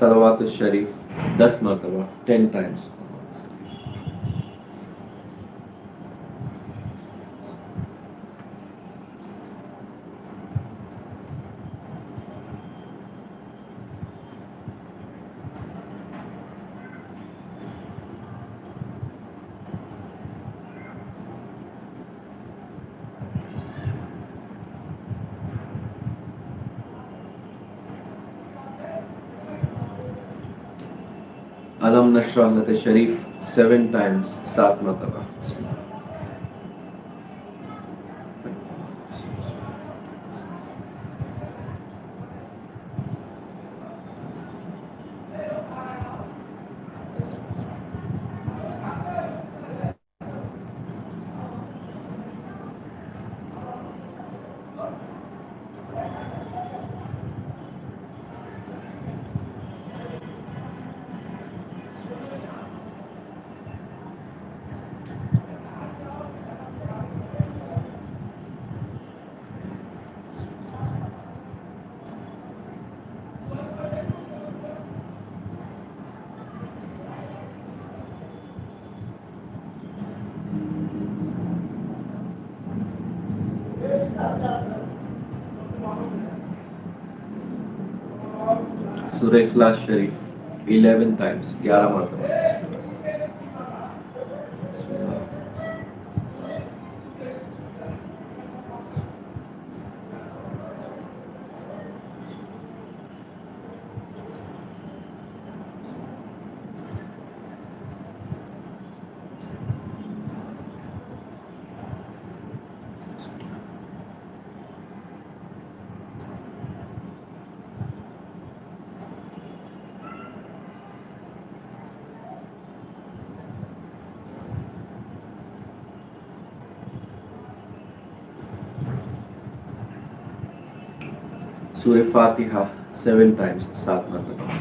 सलवात शरीफ 10 मरतबा 10 टाइम्स। अलम नशरह लक शरीफ 7 टाइम्स 7 मरतबा। सूरह इखलास शरीफ 11 टाइम्स 11 मरतबा। सूरह फातिहा 7 टाइम्स 7 मरतबा।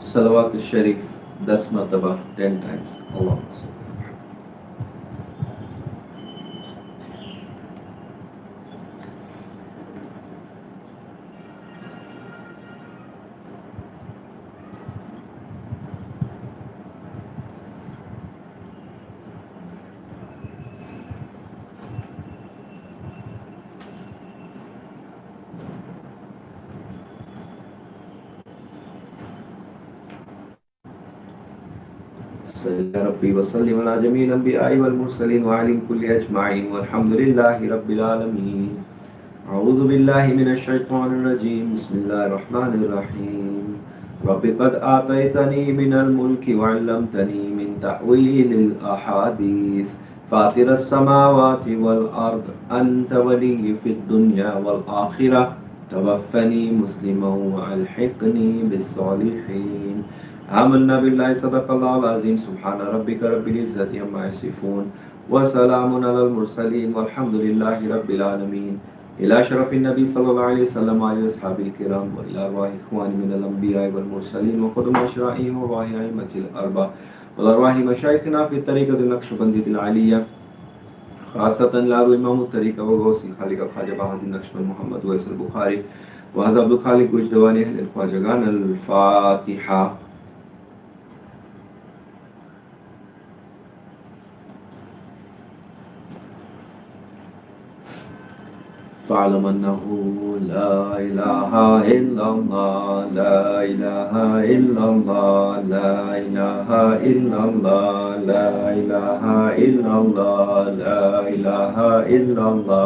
सलवात शरीफ 10 मरतबा 10 टाइम्स। अल्लाह रब्बी वसल्लिम अला जमील अंबियाई वल मुरसलीन व अली कुल्ली अजमाइन वल्हम्दुलिल्लाहि रब्बिल आलमीन। अऊज़ु बिल्लाहि मिनश शैतानिर रजीम बिस्मिल्लाहिर रहमानिर रहीम। रब्बि क़द आतैतनी मिनल मुल्कि व अल्लमतनी मिन तअवीलिल अहादीस फातिरस समावाति वल अर्द अंत वली फिद दुनिया वल आखिरह तवफ़्फ़नी मुस्लिमन व अल्हिक़नी बिस्सॉलिहीन। आमन्ना बिल्लाहि सदक़ल्लाहुल अज़ीम। सुब्हान रब्बिका रब्बिल इज़्ज़ति अम्मा यसिफ़ून व सलामुन अलल मुरसलीन वल्हम्दुलिल्लाहि रब्बिल आलमीन। इला शरफ़िन नबी सल्लल्लाहु अलैहि वसल्लम व अस्हाबिल किराम व इला अर्वाहि इख़्वानी मिनल अंबिया'i वल मुरसलीन व क़ुदूम अशराइहिम व अर्वाहि अइम्मतिल अर्बा व अर्वाहि मशाइख़िना फ़ी तरीक़तिल नक्शबंदिय्यतिल आलिया ख़ासतन लारू इमाम तरीक़ा व गौसिल खालिक़ा ख्वाजा बहाउद्दीन नक्शबंद मोहम्मद वैसल बुखारी व हज़रत अब्दुल खालिक़ गुजदवानी अहल ख्वाजगान। अल फातिहा। फ़अलम अन्नहु ला इलाहा इल्लल्लाह ला इलाहा इल्लल्लाह ला इलाहा इल्लल्लाह ला इलाहा इल्लल्लाह ला इलाहा इल्लल्लाह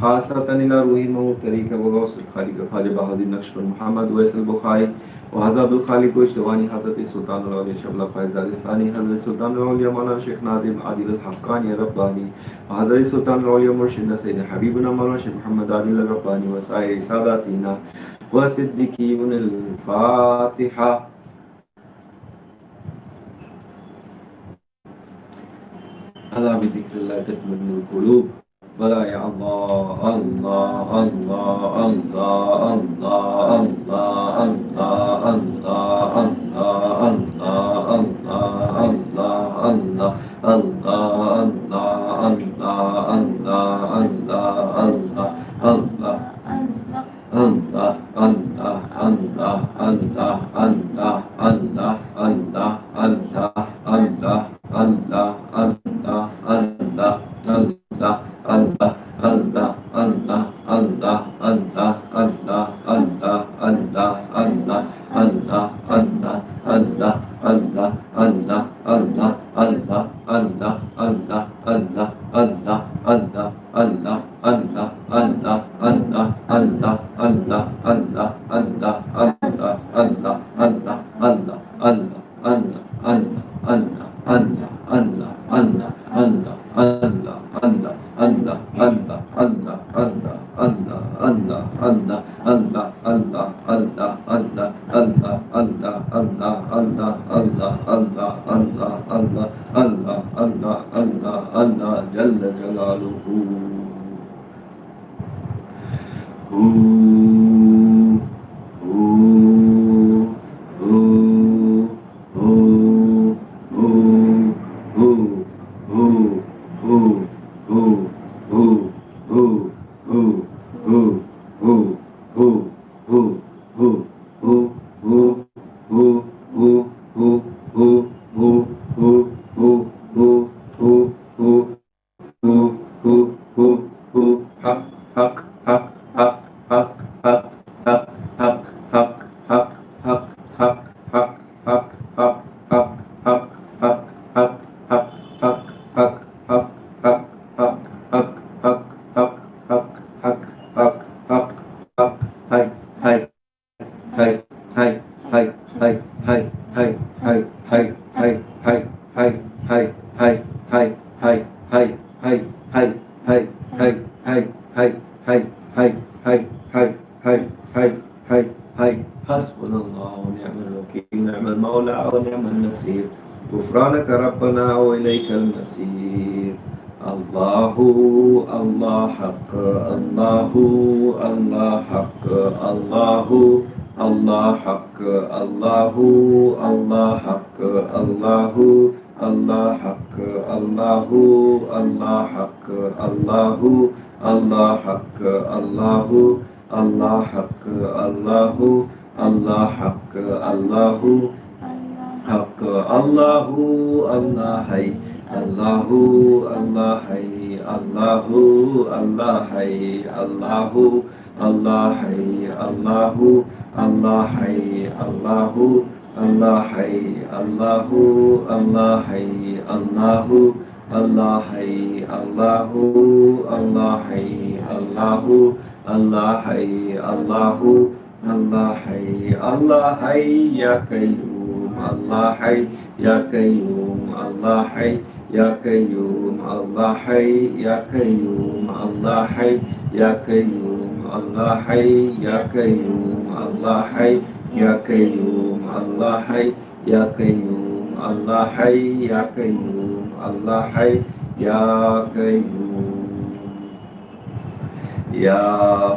خاصة إلى روحهم وطريق وغوث الخالق خواجہ بہادر نقشبند محمد ویس البخاری وعذاب الخالق وجدوانی حضرت سلطان العلیہ شبلا فائز دارستانی حضرت سلطان العلیہ مولانا شیخ ناظم عادل الحقانی ربانی وحضرت سلطان العلیہ مرشدنا سید حبیبنا مولانا شیخ محمد عادل الربانی وسائر ساداتنا وصدیقین الفاتحة. ألا بذكر الله تطمئن القلوب ولا يا الله الله الله الله الله الله الله الله الله الله الله جل جلاله. غفرانك ربنا وإليك المصير. الله الله حق الله الله حق الله الله حق الله الله حق الله الله حق الله الله حق الله الله حق الله الله حق الله الله حق الله حق الله الله حي الله الله حي الله الله حي الله الله حي الله الله حي الله الله حي الله الله حي الله الله حي الله الله حي الله الله حي الله الله حي الله حي يا قيوم الله حي يا قيوم الله حي يا قيوم الله حي يا قيوم الله حي يا قيوم الله حي يا قيوم الله حي يا قيوم الله حي يا قيوم الله حي يا قيوم الله حي يا قيوم. يا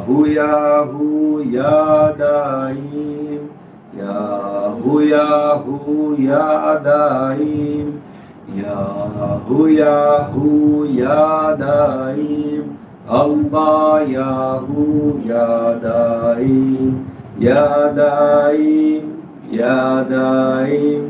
هو يا هو يا دايم يا هو يا هو يا دايم يا هو يا هو يا دايم الله يا هو يا دايم يا دايم يا دايم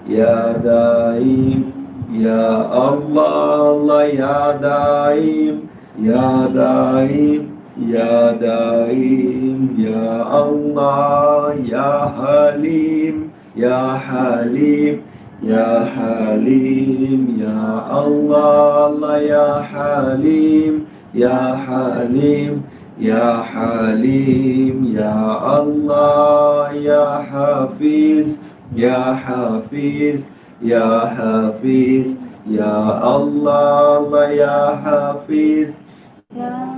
يا دايم يا الله الله يا دايم يا دايم يا دايم يا الله يا حليم يا حليم يا حليم يا الله الله يا حليم يا حليم يا حليم يا الله يا حفيظ يا حفيظ يا حفيظ يا الله يا حفيظ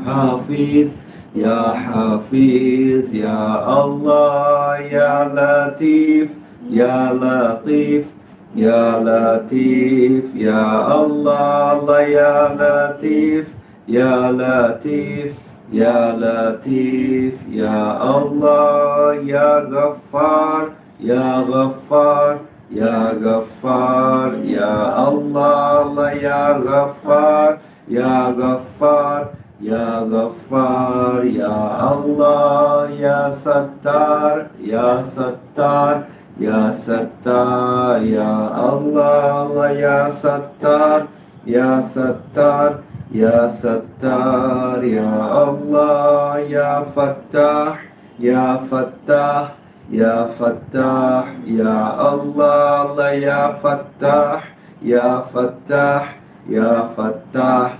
حفيظ يا حفيظ يا الله يا لطيف يا لطيف يا لطيف يا الله يا لطيف يا لطيف يا لطيف يا الله يا غفار يا غفار يا غفار يا الله يا غفار يا غفار يا غفار يا الله يا ستار يا ستار يا ستار يا الله يا ستار يا ستار يا ستار يا الله يا فتاح يا فتاح يا فتاح يا الله يا فتاح يا فتاح يا فتاح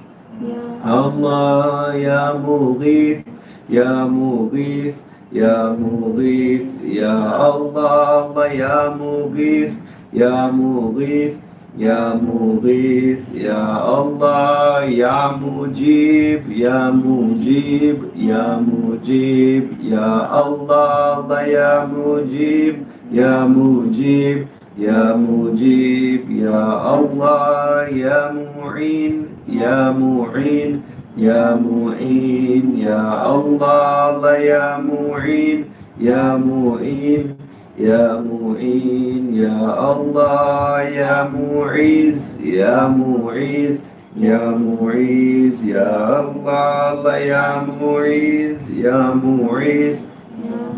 الله يا مغيث يا مغيث يا مغيث يا الله يا مغيث يا مغيث يا مغيث يا الله يا مجيب يا مجيب يا مجيب يا الله يا مجيب يا مجيب يا مجيب يا الله يا معين يا معين يا معين يا الله يا معين يا معين يا معين يا الله يا معيز يا معيز يا معيز يا الله يا معيز يا معيز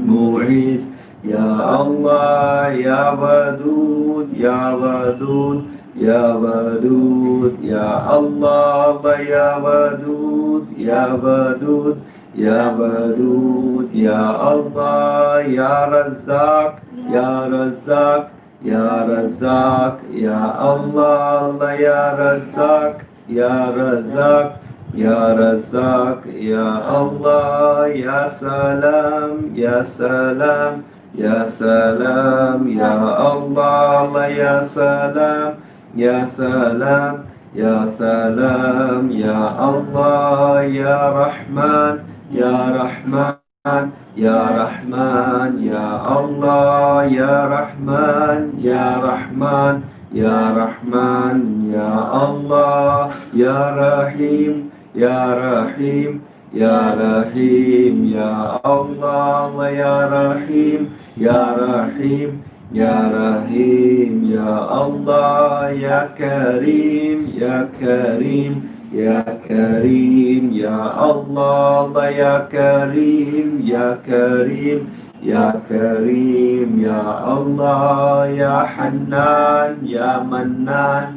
معيز يا الله يا ودود يا ودود يا ودود يا الله يا ودود يا ودود يا ودود يا الله يا رزاق يا رزاق يا رزاق يا الله يا رزاق يا رزاق يا رزاق يا الله يا سلام يا سلام يا سلام يا الله يا سلام يا سلام يا سلام يا الله يا رحمن يا رحمن يا رحمن يا الله يا رحمن يا رحمن يا رحمن يا الله يا رحيم يا رحيم يا رحيم يا الله يا رحيم يا رحيم يا رحيم يا الله يا كريم يا كريم يا كريم يا الله يا كريم يا كريم يا كريم يا الله يا حنان يا منان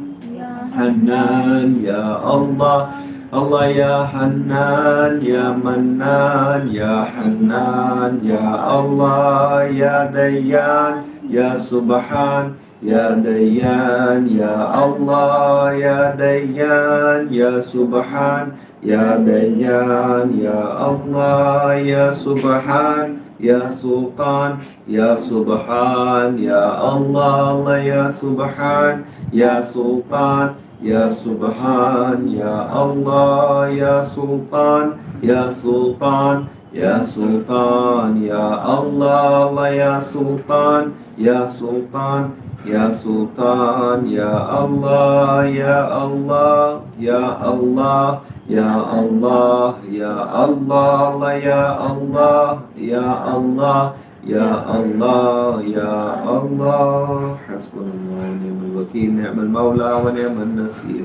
حنان يا الله الله يا حنان يا منان يا حنان يا الله يا ديان يا سبحان يا ديان يا الله يا ديان يا سبحان يا ديان يا الله يا سبحان يا سلطان يا سبحان يا الله يا سبحان يا سلطان يا سبحان يا الله يا سلطان يا سلطان يا سلطان يا الله يا سلطان يا سلطان يا سلطان يا الله يا الله يا الله يا الله يا الله يا الله يا الله يا الله يا الله حسبنا الله ونعم الوكيل نعم المولى ونعم النصير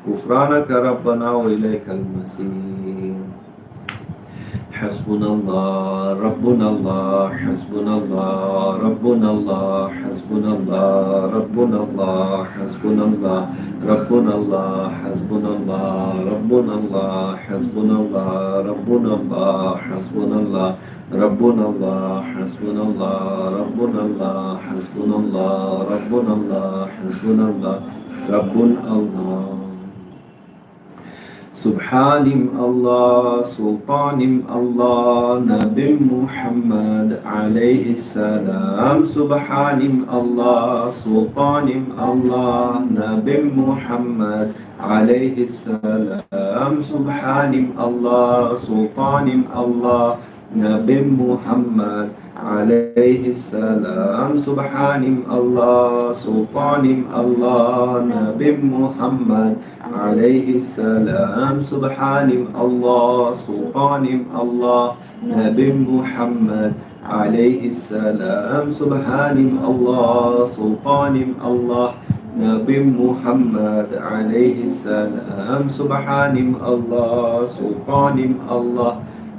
غفرانك ربنا وإليك المصير حسبنا الله ربنا الله حسبنا الله ربنا الله حسبنا الله ربنا الله حسبنا الله ربنا الله حسبنا الله ربنا الله حسبنا الله ربنا الله حسبنا الله ربنا الله حسبنا الله ربنا الله حسبنا الله ربنا الله حسبنا الله ربنا الله Subhanim Allah, Sultanim Allah, Nabi Muhammad alayhi salam. Subhanim Allah, Sultanim Allah, Nabi Muhammad alayhi salam. Subhanim Allah, Sultanim Allah, Nabi Muhammad alayhi salam. Subhanim Allah, Sultanim Allah, Nabi Muhammad alayhi salam. Subhanim Allah, Sultanim Allah, Nabi Muhammad alayhi salam. Subhanim Allah, Sultanim Allah, Nabi Muhammad alayhi salam. Subhanim Allah, Sultanim Allah,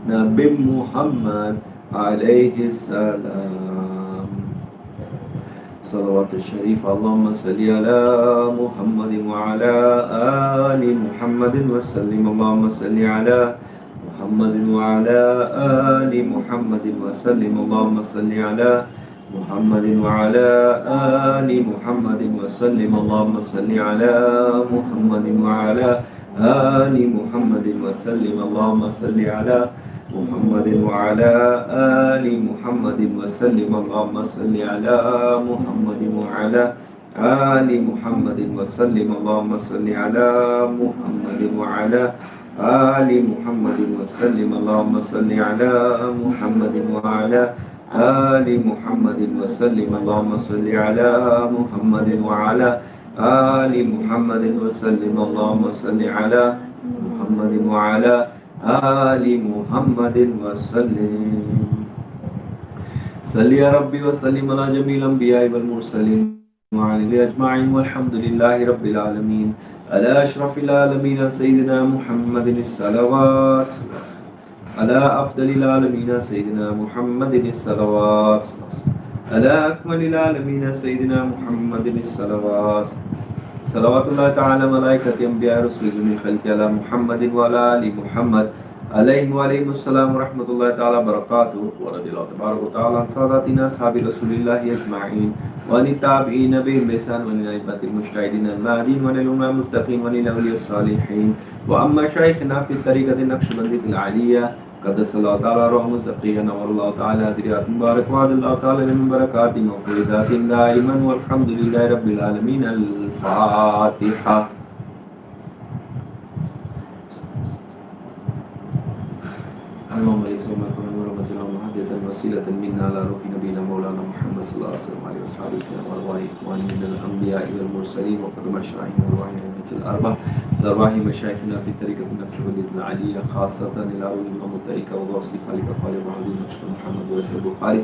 Nabi Muhammad alayhi salam. صلوات الشريف اللهم صل على محمد وعلى آل محمد وسلم. اللهم صل على محمد وعلى آل محمد وسلم. اللهم صل على محمد وعلى آل محمد وسلم. اللهم صل على محمد وعلى آل محمد وسلم. اللهم صل على محمد وعلى آل محمد وسلم. اللهم صل على محمد وعلى آل محمد وسلم. اللهم صل على محمد وعلى آل محمد وسلم. اللهم صل على محمد وعلى آل محمد وسلم. اللهم صل على محمد وعلى آل محمد وسلم. اللهم صل على محمد وعلى آل محمد وسلم. صل يا ربي وسلم على جميع الأنبياء والمرسلين وعلى أجمعين والحمد لله رب العالمين. على أشرف العالمين سيدنا محمد الصلوات، على أفضل العالمين سيدنا محمد الصلوات، على أكمل العالمين سيدنا محمد الصلوات. صلوات الله تعالى ملائكة أنبياء رسول من خلق على محمد وعلى آل محمد عليهم وعليهم السلام ورحمة الله تعالى وبركاته. ورضي الله تبارك وتعالى عن ساداتنا أصحاب رسول الله أجمعين وعن التابعين بهم بإحسان وعن الأئمة المجتهدين المهديين وعن العلماء المتقين وعن الأولياء الصالحين وأما شيخنا في الطريقة النقشبندية العالية قدس الله تعالى روحه زكيا نور الله تعالى ذريات مبارك وعد الله تعالى من بركاته وفيضات دائما والحمد لله رب العالمين. الفاتحة. اللهم ليس وما كنا نور مجرى محدثا وسيلة منا على روح نبينا مولانا محمد صلى الله عليه وسلم وعلى اصحابه وارواح اخواني من الانبياء والمرسلين وقدم الشرعين وارواح الائمة الاربعة لارواح مشايخنا في طريقة النقشبندية العالية خاصة الى روح الامام الطريقة وغوث خالق خالد وعظيم نقشبند محمد ويسر البخاري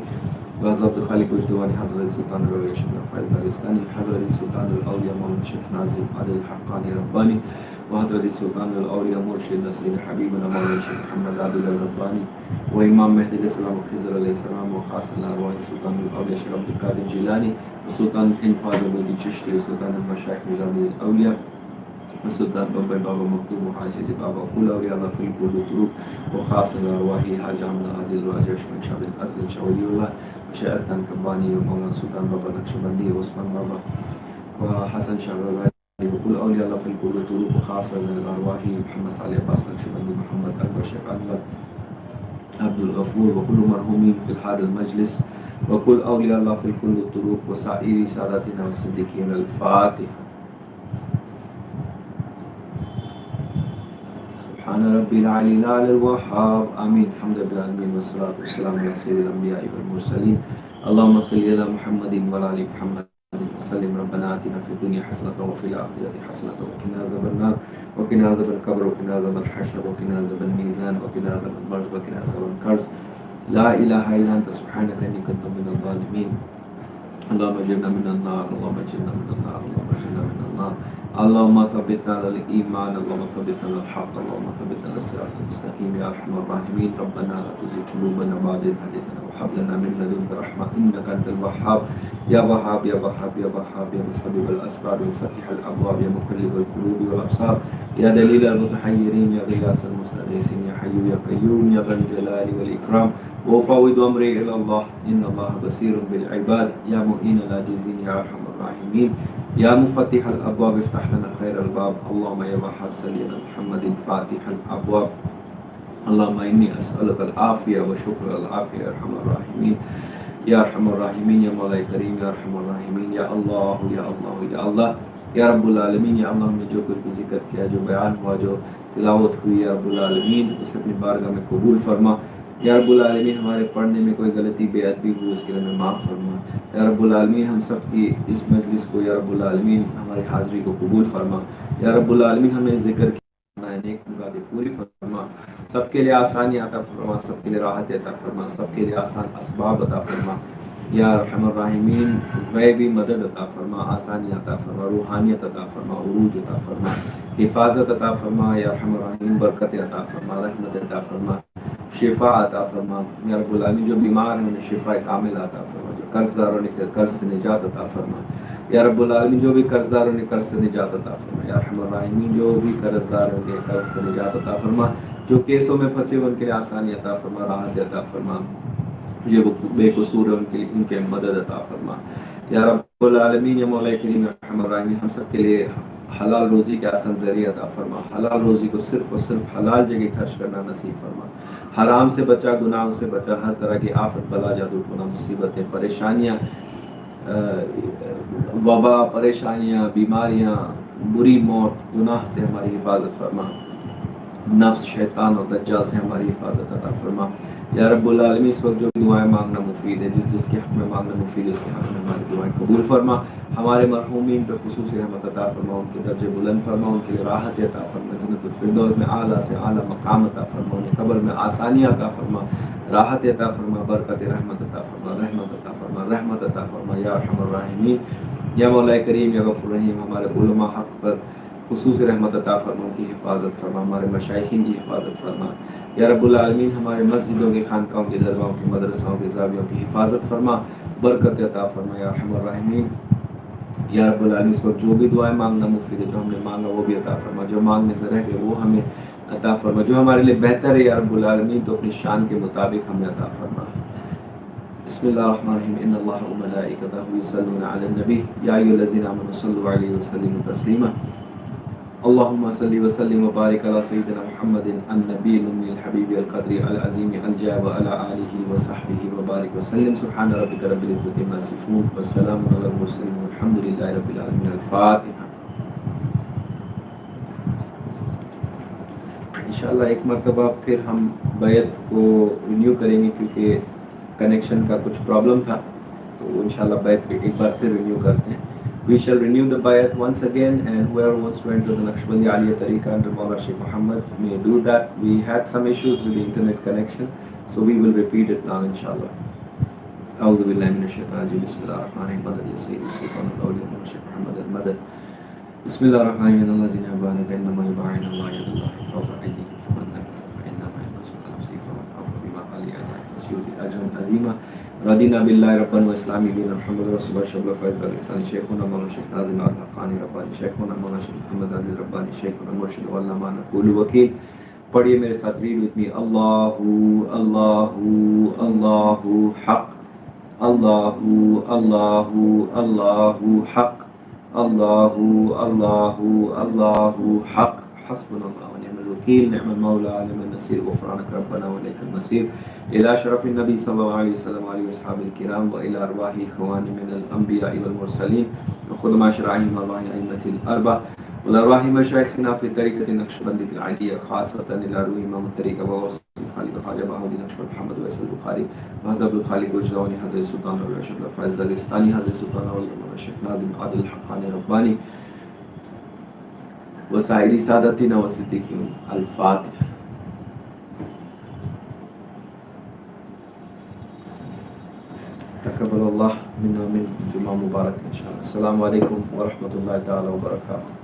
وعزبت خالق وجدواني حضرة السلطان الرئيس بن فايز الدارستاني حضرة السلطان الاولياء مولانا الشيخ ناظم عادل الحقاني رباني وحضرة السلطان الأولياء مرشدنا سيدنا حبيبنا مولانا الشيخ محمد عادل الرباني وإمام مهدي الإسلام وخضر عليه السلام وخاص الأرواح السلطان الأولياء شيخ عبد القادر الجيلاني وسلطان الهند فاضل الدين الچشتي وسلطان المشايخ نظام الأولياء وسلطان بابا بابا مكتوب وحاجة بابا كل أولياء الله في الكل وطرق وخاص الأرواح حاج عمنا عادل الراجع من شعب الأصل شولي الله وشيخ كباني ومولانا السلطان بابا نقشبندي وعثمان بابا وحسن شعب وكل أولياء الله في الكل طرق وخاصة للأرواح محمد صالح عباس نقشبندي محمد أكبر شيخ أحمد عبد الغفور وكل مرحومين في هذا المجلس وكل أولياء الله في الكل طرق وسائر ساداتنا والصديقين. الفاتحة. سبحان ربي العلي الأعلى الوهاب. آمين. الحمد لله العالمين والصلاة والسلام على سيد الأنبياء والمرسلين. اللهم صل على محمد وعلى آل محمد وسلم. ربنا آتنا في الدنيا حسنة وفي الآخرة حسنة وقنا عذاب النار وقنا عذاب القبر وقنا عذاب الحشر وقنا عذاب الميزان وقنا عذاب المرض وقنا عذاب الكرز. لا إله إلا أنت سبحانك إني كنت من الظالمين. اللهم اجرنا من النار. اللهم اجرنا من النار. اللهم اجرنا من النار. اللهم ثبتنا على الإيمان. اللهم ثبتنا على الحق. اللهم ثبتنا على الصراط المستقيم يا أرحم الراحمين. ربنا لا تزغ قلوبنا بعد إذ هديتنا وهب لنا من لدنك رحمة إنك أنت الوهاب. يا وهاب يا وهاب يا وهاب يا مسبب الأسباب وفتح الأبواب يا مقلب القلوب والأبصار يا دليل المتحيرين يا غياث المستغيثين يا حي يا قيوم يا ذا الجلال والإكرام. وأفوض أمري إلى الله إن الله بصير بالعباد يا معين العاجزين يا أرحم الراحمين. या मुफ़त्तिहल अब्वाब इफ्तह लना खैरल बाब अल्लाहुम्मा या वहाब सल्ली अला मुहम्मदिन फातिहल अब्वाब अल्लाहुम्मा इन्नी अस्अलुकल आफिया व शुक्रल आफिया या अरहमर राहिमीन या अरहमर राहिमीन या मौला करीम या अरहमर राहिमीन या अल्लाह या अल्लाह या अल्लाह या रब्बुल आलमीन। या अल्लाह, हमने जो कुछ भी जिक्र किया, जो बयान हुआ, जो तिलावत हुई, या रब्बुल आलमीन उसे अपनी बारगाह में कबूल फरमा। या रब्बुल आलमीन, हमारे पढ़ने में कोई गलती बेअदबी हुई उसके लिए हमें माफ़ फरमा। या रब्बुल आलमीन, हम सब की इस मजलिस को, या रब्बुल आलमीन हमारी हाज़िरी को कबूल फरमा। या रब्बुल आलमीन, हमें ज़िक्र नेक मुरादें पूरी फरमा, सबके लिए आसानी अता फरमा, सबके लिए राहत अता फरमा, सबके लिए आसान असबाब अता फरमा। या रहमान राहिमीन, गैबी मदद अता फरमा, आसानी अता फरमा, रूहानियत अता फरमा, उरूज अता फरमा, हिफाजत अता फरमा। या रहमान राहिमीन, बरकत अता फरमा, रहमत अता फरमा, शिफा अता फरमा। या रब्बुल आलमीन, जो बीमार हैं उन्हें शिफा कामिल अता फरमा, जो कर्जदारों ने कर्ज से निजात अता फरमा। या रब्बुल आलमीन, जो भी कर्जदारों ने कर्ज से निजात अता फरमा। या रहमान राहिमीन, जो भी कर्जदार होंगे कर्ज से निजात अता फरमा, जो केसों में फंसे उनके लिए आसानी अता फरमा, राहत अता फरमा, जो बेकसूर है उनके लिए उनके मदद अता फरमा। या रब्बुल आलमीन, या मौला करीम रहमान राहिमीन, हम सब के लिए हलाल रोज़ी के आसान ज़रिए अता फरमा। हलाल रोज़ी को सिर्फ़ और सिर्फ हलाल जगह खर्च करना नसीब फरमा। हराम से बचा, गुनाह से बचा, हर तरह की आफत, बला, जादू टोना, मुसीबतें, परेशानियाँ, वबा, परेशानियाँ, बीमारियाँ, बुरी मौत, गुनाह से हमारी हिफाजत फरमा। नफ्स, शैतान और दज्जाल से हमारी हिफाजत अता फरमा। या रब्बुल आलमीन, इस वक्त जो दुआएं मांगना मुफीद है, जिसके हक़ में मांगना मुफीद है उसके हक़ में हमारी दुआएं कबूल फरमा। हमारे मरहूमीन पर खुसूसी रहमत अता फरमा, उनके दर्जे बुलंद फरमा, उनके लिए राहत अता फरमा, जन्नतुल फिरदौस में आला से आला मकाम अता फरमा, उन्हें कब्र में आसानियाँ अता फरमा, राहत अता फरमा, बरकत रहमत अता फरमा, रहमत अता फरमा, रहमत अता फरमा। या अरहमर राहिमीन, या मौला करीम, या गफूर रहीम, हमारे उलमा हक़ पर खुसूस रहमत अता फरमा, उनकी हिफाजत फरमा, हमारे मशाइखीन की हिफाजत फरमा। या रब्बुल आलमीन, हमारे मस्जिदों की, खानकाहों की, दरगाहों की, मदरसाओं की, ज़ावियों की हिफाजत फरमा, बरकत अता फरमा। या अरहमर राहिमीन, या रब्बुल आलमीन, इस वक्त जो भी दुआएं मांगना मुफीद है, जो हमने मांगा वो भी अता फरमा, जो मांगने से रह गए वो हमें अता फरमा, जो हमारे लिए बेहतर है या रब्बुल आलमीन तो अपनी शान के मुताबिक हमें अता फरमा। बिस्मिल्लाहिर्रहमानिर्रहीम, इन्नल्लाह व मलाइकतहु युसल्लूना अलन नबी या अय्युहल्लज़ीना आमनू सल्लु अलैहि व सल्लिमू तस्लीमा। अल्लाहुम्मा सल्ली व सल्लिम व बारिक अला सय्यिदिना मुहम्मदिन अन-नबिय्यिल उम्मिय्यिल हबीबिल क़द्री अल अज़ीम अल जा व अला आलिहि व सहबिहि व बारिक व सल्लिम। सुब्हान रब्बिका रब्बिल इज़्ज़ति अम्मा यसिफून व सलामुन अलल मुरसलीन वल्हम्दुलिल्लाहि रब्बिल आलमीन। अल-फ़ातिहा। इंशाअल्लाह एक मरतबा फिर हम बैत को रिन्यू करेंगे, क्योंकि कनेक्शन का कुछ प्रॉब्लम था, तो इंशाअल्लाह बैत एक बार फिर रिन्यू करते हैं। We shall renew the bayat once again, and whoever wants to enter the Naqshbandi Aliyah Tariqa under Maulana Sheikh Muhammad may do that. We had some issues with the internet connection, so we will repeat it now, inshallah. A'udhu billahi minash shaitanir rajim. Bismillahir rahmanir rahim. Madad yassir sultanul awliya Maulana Sheikh Muhammad al-Madad. Bismillahir rahmanir rahim. Allazina yabana innama yubayina Allah yadullahi fawqa aydihim faman nakasa fa innama yankasu ala nafsihi faman afa bima aliya fasyuti ajran azima. रदीना बिल्लाहि रब्बन व इस्लामी दीन मुहम्मद रसूलुल्लाह शब्बल फैज़ अल-इस्लामी शेखुना मौलाना शेख नाज़िम अल-हक़ानी रब्बानी शेखुना मौलाना शेख मोहम्मद आदिल रब्बानी शेखुना मुर्शिद व अल्लामा नक़ूल वकील। पढ़िए मेरे साथ, रीड विद मी। अल्लाहु अल्लाहु अल्लाहु हक़, अल्लाहु अल्लाहु अल्लाहु हक़, अल्लाहु अल्लाहु अल्लाहु हक़। हस्बुनल्लाहु व निअमल वकील, निअमल मौला निअमन नसीर, गुफ़रानक रब्बना व इलैकल मसीर। इला शरफ़िन नबी सल्लल्लाहु अलैहि वसल्लम व अस्हाबिल किराम व इला अरवाहि इख़वानी मिनल अंबिया वल मुरसलीन व खुदमा शराइहि व अरवाहि अइम्मतिल अर्बा व अरवाहि मशाइख़िना फ़ी तरीक़ति नक्शबंदी आलिया ख़ासतन इला रूहि इमाम तरीक़ा व गौस खालिद ख़वाजा बहाउद्दीन नक्शबंदी मुहम्मद वैसल बुखारी महज़बुल खालिद गुजरानी हज़रत सुल्तान अल रशीद फ़ैज़ दागिस्तानी हज़रत सुल्तान अल शेख नाज़िम आदिल हक़ानी रब्बानी व साइरी सादतीना व सिद्दीक़ीन। अल-फ़ातिहा। तक़ब्बलल्लाहु मिन्ना मिनकुम जुमा मुबारक इंशाअल्लाह। अस्सलामु अलैकुम व रहमतुल्लाहि तआला व बरकातहू।